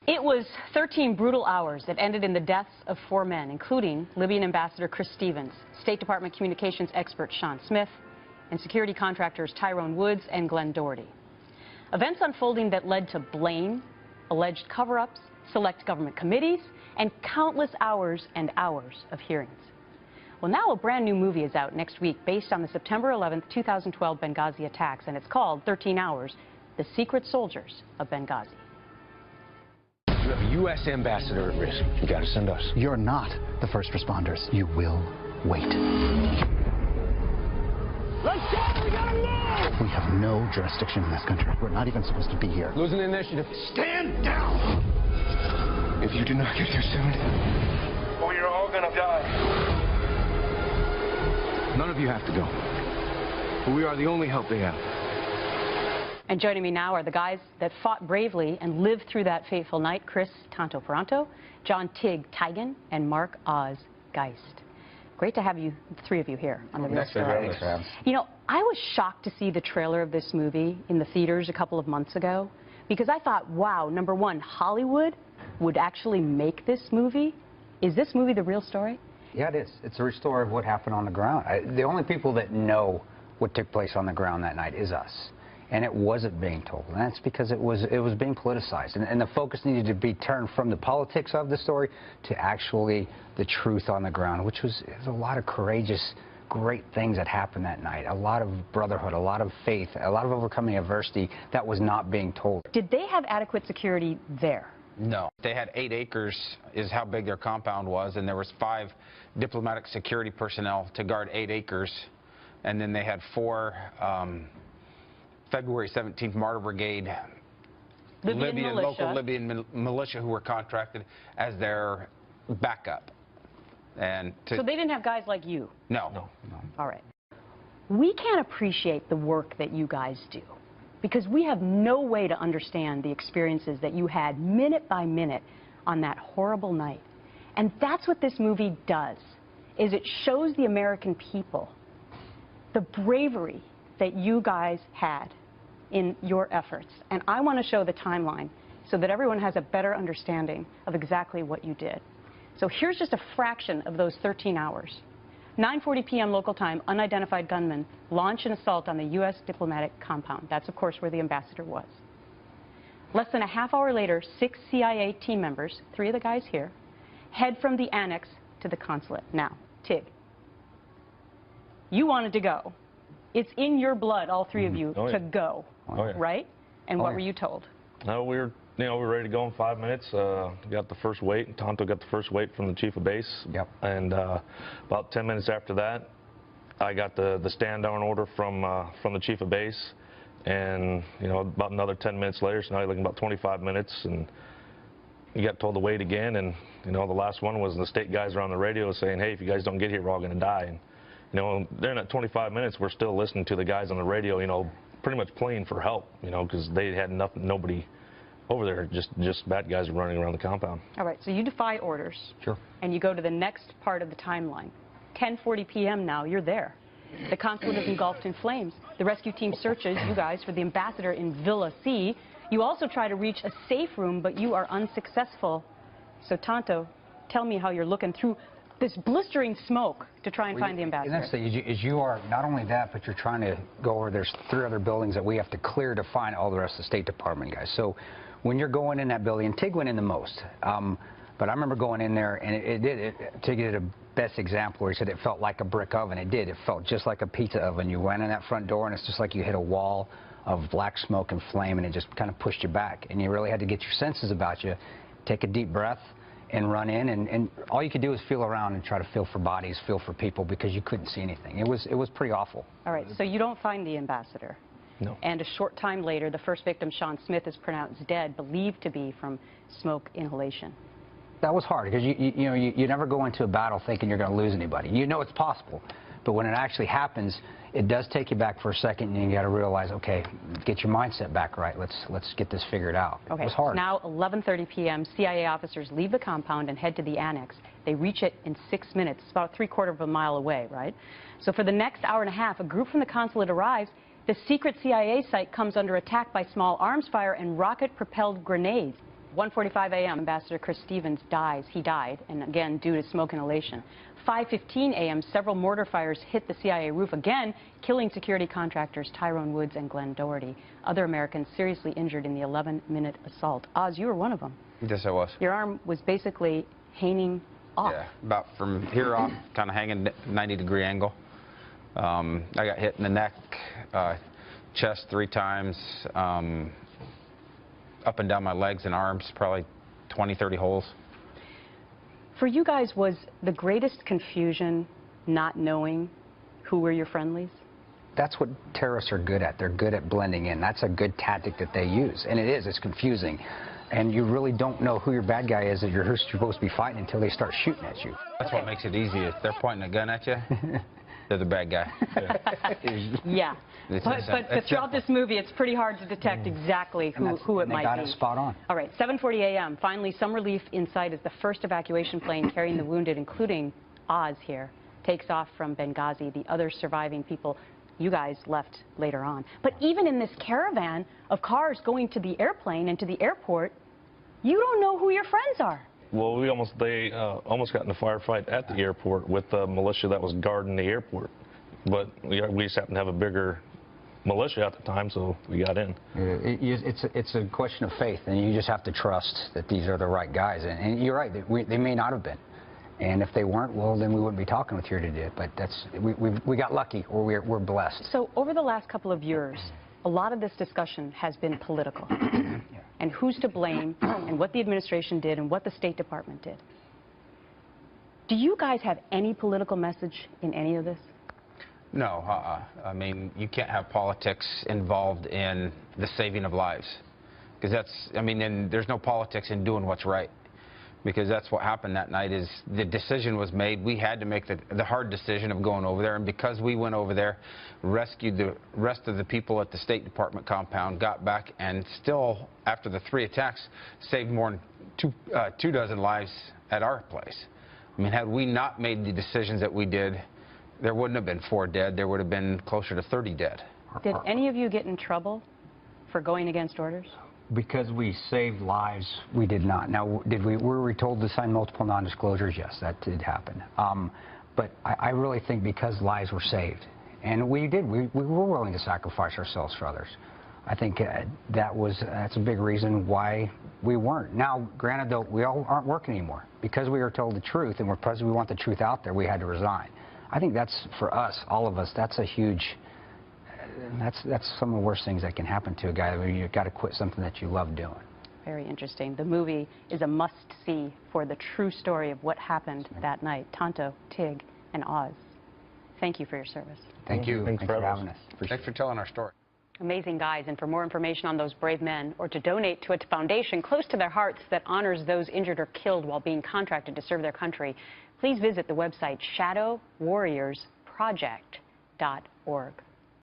It was 13 brutal hours that ended in the deaths of 4 men, including Libyan Ambassador Chris Stevens, State Department communications expert Sean Smith, and security contractors Tyrone Woods and Glenn Doherty. Events unfolding that led to blame, alleged cover-ups, select government committees, and countless hours and hours of hearings. Well, now a brand new movie is out next week based on the September 11th, 2012 Benghazi attacks, and it's called 13 Hours, The Secret Soldiers of Benghazi. You have a U.S. ambassador at risk. You got to send us. You're not the first responders. You will wait. Let's go! We gotta move! We have no jurisdiction in this country. We're not even supposed to be here. Losing initiative. Stand down! If you do not get here soon, we are all gonna die. None of you have to go. We are the only help they have. And joining me now are the guys that fought bravely and lived through that fateful night: Chris Tonto Peranto, John Tig Tigan, and Mark Oz Geist. Great to have you, the three of you here on The Real Story. You know, I was shocked to see the trailer of this movie in the theaters a couple of months ago, because I thought, wow, number one, Hollywood would actually make this movie. Is this movie the real story? Yeah, it is. It's a real story of what happened on the ground. The only people that know what took place on the ground that night is us. And it wasn't being told, and that's because it was being politicized, and the focus needed to be turned from the politics of the story to actually the truth on the ground, which was a lot of courageous, great things that happened that night, a lot of brotherhood, a lot of faith, a lot of overcoming adversity that was not being told. Did they have adequate security there? No. They had 8 acres is how big their compound was, and there was 5 diplomatic security personnel to guard 8 acres, and then they had 4 February 17th Martyr Brigade local Libyan militia who were contracted as their backup. And so they didn't have guys like you? No. All right. We can't appreciate the work that you guys do because we have no way to understand the experiences that you had minute by minute on that horrible night. And that's what this movie does, is it shows the American people the bravery that you guys had in your efforts. And I want to show the timeline so that everyone has a better understanding of exactly what you did. So here's just a fraction of those 13 hours. 9:40 p.m. local time, unidentified gunmen launch an assault on the U.S. diplomatic compound. That's, of course, where the ambassador was. Less than a half hour later, 6 CIA team members, 3 of the guys here, head from the annex to the consulate. Now, Tig, you wanted to go. It's in your blood, all 3 of you, to go, right? And what were you told? No, we were ready to go in 5 minutes. Got the first wait. Tonto got the first wait from the chief of base. Yep. And about 10 minutes after that, I got the stand down order from the chief of base. And about another 10 minutes later, so now you're looking about 25 minutes, and you got told to wait again. And the last one was the state guys are on the radio saying, "Hey, if you guys don't get here, we're all going to die." And, during that 25 minutes, we're still listening to the guys on the radio, pretty much playing for help, because they had nobody over there, just bad guys running around the compound. All right, so you defy orders. Sure. And you go to the next part of the timeline. 10:40 p.m. now, you're there. The consulate is engulfed in flames. The rescue team searches you guys for the ambassador in Villa C. You also try to reach a safe room, but you are unsuccessful. So, Tonto, tell me how you're looking through this blistering smoke to try and find the ambassador. And that's is you are not only that, but you're trying to go over. There's 3 other buildings that we have to clear to find all the rest of the State Department guys. So when you're going in that building, Tig went in the most. But I remember going in there, and Tig did a best example where he said it felt like a brick oven. It did. It felt just like a pizza oven. You went in that front door, and it's just like you hit a wall of black smoke and flame, and it just kind of pushed you back. And you really had to get your senses about you, take a deep breath, and run in, and all you could do is feel around and try to feel for bodies, feel for people, because you couldn't see anything. It was pretty awful. All right, so you don't find the ambassador. No. And a short time later, the first victim, Sean Smith, is pronounced dead, believed to be from smoke inhalation. That was hard, because you never go into a battle thinking you're going to lose anybody. You know it's possible, but when it actually happens, it does take you back for a second, and you got to realize, okay, get your mindset back right. Let's get this figured out. Okay. It was hard. Now 11:30 p.m. CIA officers leave the compound and head to the annex. They reach it in 6 minutes. It's about 3/4 of a mile away, right? So for the next hour and a half, a group from the consulate arrives. The secret CIA site comes under attack by small arms fire and rocket-propelled grenades. 1:45 a.m., Ambassador Chris Stevens dies. He died, and again, due to smoke inhalation. 5:15 a.m., several mortar fires hit the CIA roof again, killing security contractors Tyrone Woods and Glenn Doherty. Other Americans seriously injured in the 11-minute assault. Oz, you were one of them. Yes, I was. Your arm was basically hanging off. Yeah, about from here off, kind of hanging 90-degree angle. I got hit in the neck, chest 3 times, up and down my legs and arms, probably 20, 30 holes. For you guys, was the greatest confusion not knowing who were your friendlies? That's what terrorists are good at. They're good at blending in. That's a good tactic that they use. And it is. It's confusing. And you really don't know who your bad guy is that you're supposed to be fighting until they start shooting at you. That's what makes it easy. If they're pointing a gun at you, they're the bad guy. Yeah. But throughout this movie, it's pretty hard to detect exactly who it might be. They got it spot on. All right, 7:40 a.m. Finally, some relief in sight as the first evacuation plane carrying the wounded, including Oz here, takes off from Benghazi. The other surviving people, you guys left later on. But even in this caravan of cars going to the airplane and to the airport, you don't know who your friends are. Well, they almost got in a firefight at the airport with the militia that was guarding the airport. But we just happened to have a bigger militia at the time, so we got in. It's a question of faith, and you just have to trust that these are the right guys. And you're right, they may not have been. And if they weren't, well, then we wouldn't be talking with you today. But we got lucky, or we're blessed. So over the last couple of years, a lot of this discussion has been political. And who's to blame, and what the administration did, and what the State Department did. Do you guys have any political message in any of this? No, I mean, you can't have politics involved in the saving of lives. Because and there's no politics in doing what's right. Because that's what happened that night is the decision was made. We had to make the hard decision of going over there. And because we went over there, rescued the rest of the people at the State Department compound, got back, and still, after the 3 attacks, saved more than 2 dozen lives at our place. I mean, had we not made the decisions that we did, there wouldn't have been 4 dead. There would have been closer to 30 dead. Did any of you get in trouble for going against orders? Because we saved lives, we did not. Now, were we told to sign multiple non-disclosures? Yes, that did happen. But I really think because lives were saved, and we were willing to sacrifice ourselves for others. I think that's a big reason why we weren't. Now, granted, though, we all aren't working anymore. Because we were told the truth, and we want the truth out there, we had to resign. I think that's, for us, all of us, that's a huge... That's some of the worst things that can happen to a guy when you've got to quit something that you love doing. Very interesting. The movie is a must-see for the true story of what happened that night. Tonto, Tig, and Oz, thank you for your service. Thank you. Thanks for having us. Thanks for telling our story. Amazing guys. And for more information on those brave men or to donate to a foundation close to their hearts that honors those injured or killed while being contracted to serve their country, please visit the website shadowwarriorsproject.org.